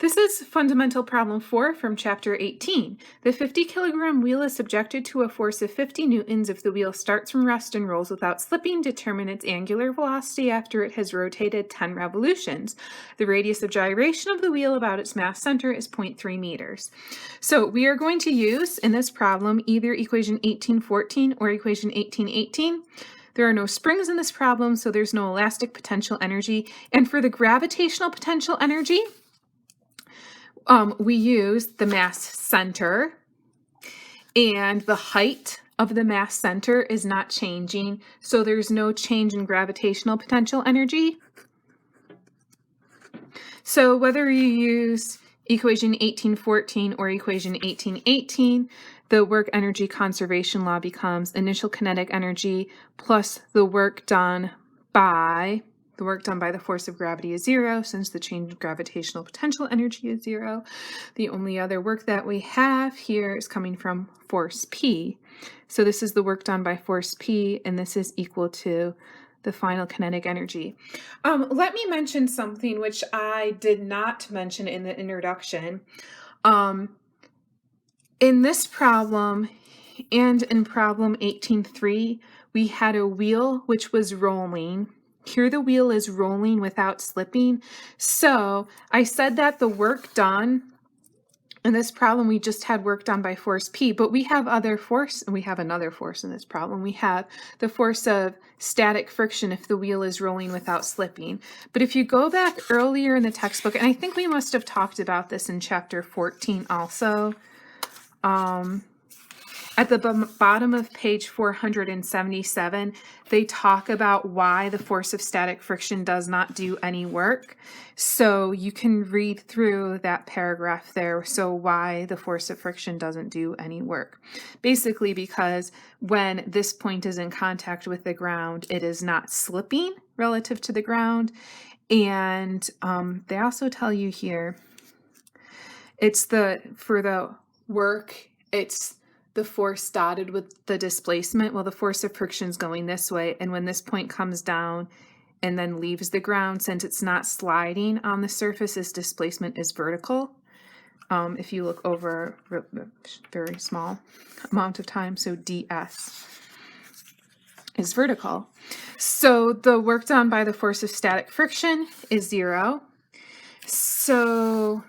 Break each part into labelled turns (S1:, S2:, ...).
S1: This is fundamental problem 4 from chapter 18. The 50 kilogram wheel is subjected to a force of 50 newtons if the wheel starts from rest and rolls without slipping. Determine its angular velocity after it has rotated 10 revolutions. The radius of gyration of the wheel about its mass center is 0.3 meters. So we are going to use in this problem either equation 1814 or equation 1818. There are no springs in this problem, so there's no elastic potential energy. And for the gravitational potential energy, we use the mass center, and the height of the mass center is not changing, so there's no change in gravitational potential energy. So whether you use equation 1814 or equation 1818, the work energy conservation law becomes initial kinetic energy plus the work done by the force of gravity is 0, since the change in gravitational potential energy is 0. The only other work that we have here is coming from force P. So this is the work done by force P, and this is equal to the final kinetic energy. Let me mention something which I did not mention in the introduction. In this problem and in problem 18.3, we had a wheel which was rolling. Here the wheel is rolling without slipping. So I said that the work done in this problem, we just had work done by force P, but we have other force, and we have another force in this problem. We have the force of static friction if the wheel is rolling without slipping. But if you go back earlier in the textbook, and I think we must have talked about this in chapter 14 also, at the bottom of page 477, they talk about why the force of static friction does not do any work. So you can read through that paragraph there. So why the force of friction doesn't do any work. Basically because when this point is in contact with the ground, it is not slipping relative to the ground. And they also tell you here, for the work, it's the force dotted with the displacement. Well, the force of friction is going this way, and when this point comes down and then leaves the ground, since it's not sliding on the surface, this displacement is vertical. If you look over a very small amount of time, so ds is vertical. So the work done by the force of static friction is 0. So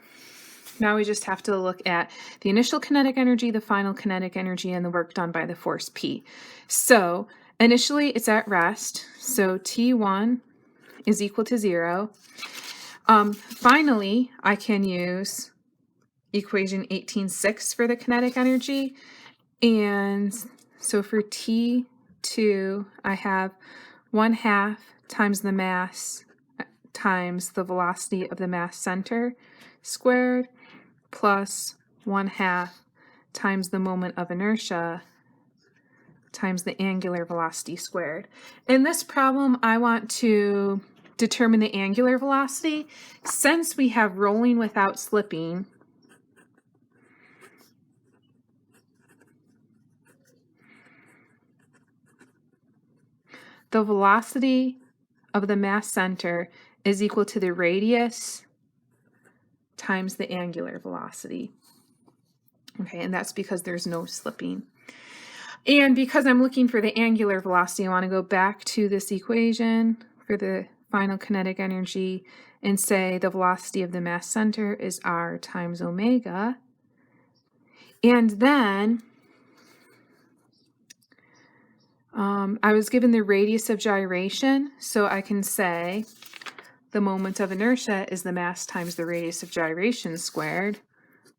S1: now we just have to look at the initial kinetic energy, the final kinetic energy, and the work done by the force P. So initially it's at rest, so T1 is equal to 0. Finally, I can use equation 18.6 for the kinetic energy. And so for T2, I have 1/2 times the mass times the velocity of the mass center squared, plus 1/2 times the moment of inertia times the angular velocity squared. In this problem, I want to determine the angular velocity. Since we have rolling without slipping, the velocity of the mass center is equal to the radius times the angular velocity. Okay, and that's because there's no slipping. And because I'm looking for the angular velocity, I want to go back to this equation for the final kinetic energy and say the velocity of the mass center is r times omega. And then I was given the radius of gyration, so I can say the moment of inertia is the mass times the radius of gyration squared.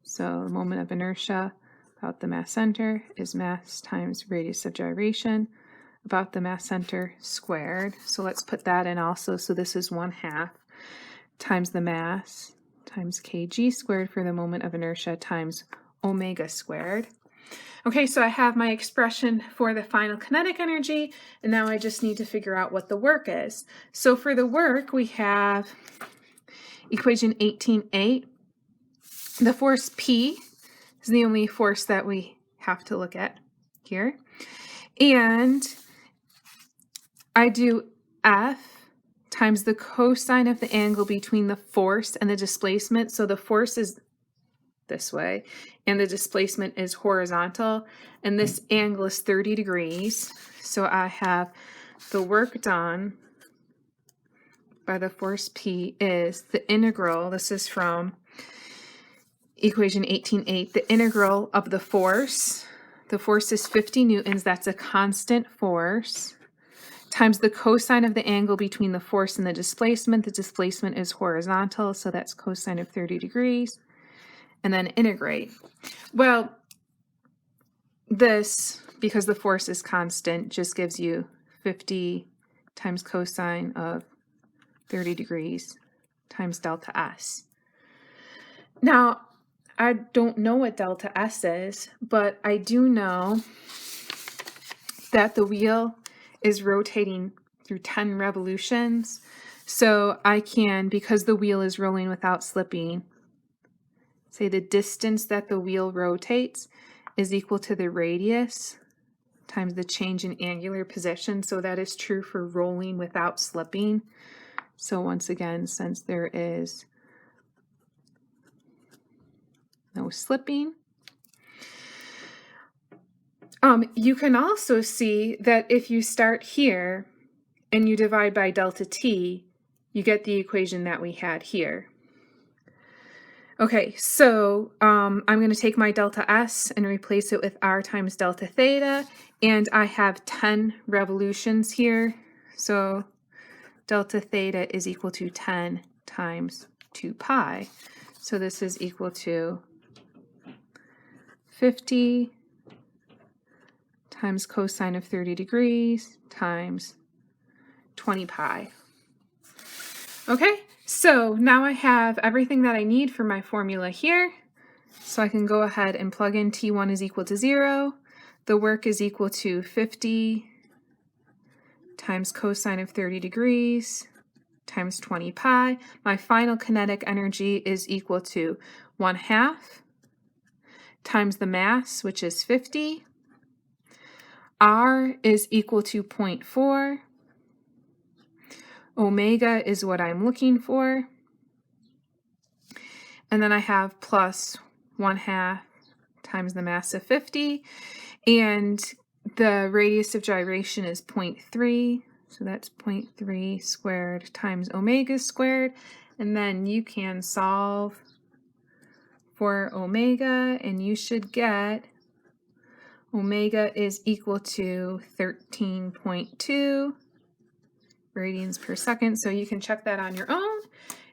S1: So the moment of inertia about the mass center is mass times radius of gyration about the mass center squared. So let's put that in also. So this is 1/2 times the mass times kg squared for the moment of inertia times omega squared. Okay, so I have my expression for the final kinetic energy, and now I just need to figure out what the work is. So for the work, we have equation 18.8. The force P is the only force that we have to look at here. And I do F times the cosine of the angle between the force and the displacement. So the force is this way, and the displacement is horizontal, and this angle is 30 degrees. So I have the work done by the force P is the integral, this is from equation 18.8, the integral of the force is 50 newtons, that's a constant force, times the cosine of the angle between the force and the displacement is horizontal, so that's cosine of 30 degrees, and then integrate. Well, this, because the force is constant, just gives you 50 times cosine of 30 degrees times delta S. Now, I don't know what delta S is, but I do know that the wheel is rotating through 10 revolutions. So I can, because the wheel is rolling without slipping, say the distance that the wheel rotates is equal to the radius times the change in angular position. So that is true for rolling without slipping. So once again, since there is no slipping, you can also see that if you start here and you divide by delta t, you get the equation that we had here. Okay, so I'm going to take my delta S and replace it with R times delta theta, and I have 10 revolutions here, so delta theta is equal to 10 times 2 pi. So this is equal to 50 times cosine of 30 degrees times 20 pi. Okay, so now I have everything that I need for my formula here. So I can go ahead and plug in T1 is equal to 0. The work is equal to 50 times cosine of 30 degrees times 20 pi. My final kinetic energy is equal to 1/2 times the mass, which is 50. R is equal to 0.4. Omega is what I'm looking for. And then I have plus 1/2 times the mass of 50. And the radius of gyration is 0.3. So that's 0.3 squared times omega squared. And then you can solve for omega, and you should get omega is equal to 13.2 radians per second. So you can check that on your own.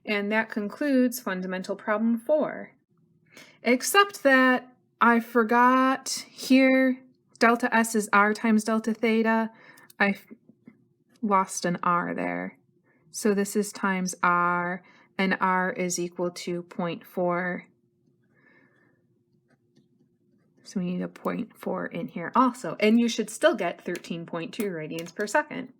S1: And that concludes fundamental problem 4. Except that I forgot here, delta S is R times delta theta. I lost an R there. So this is times R, and R is equal to 0.4. So we need a 0.4 in here also. And you should still get 13.2 radians per second.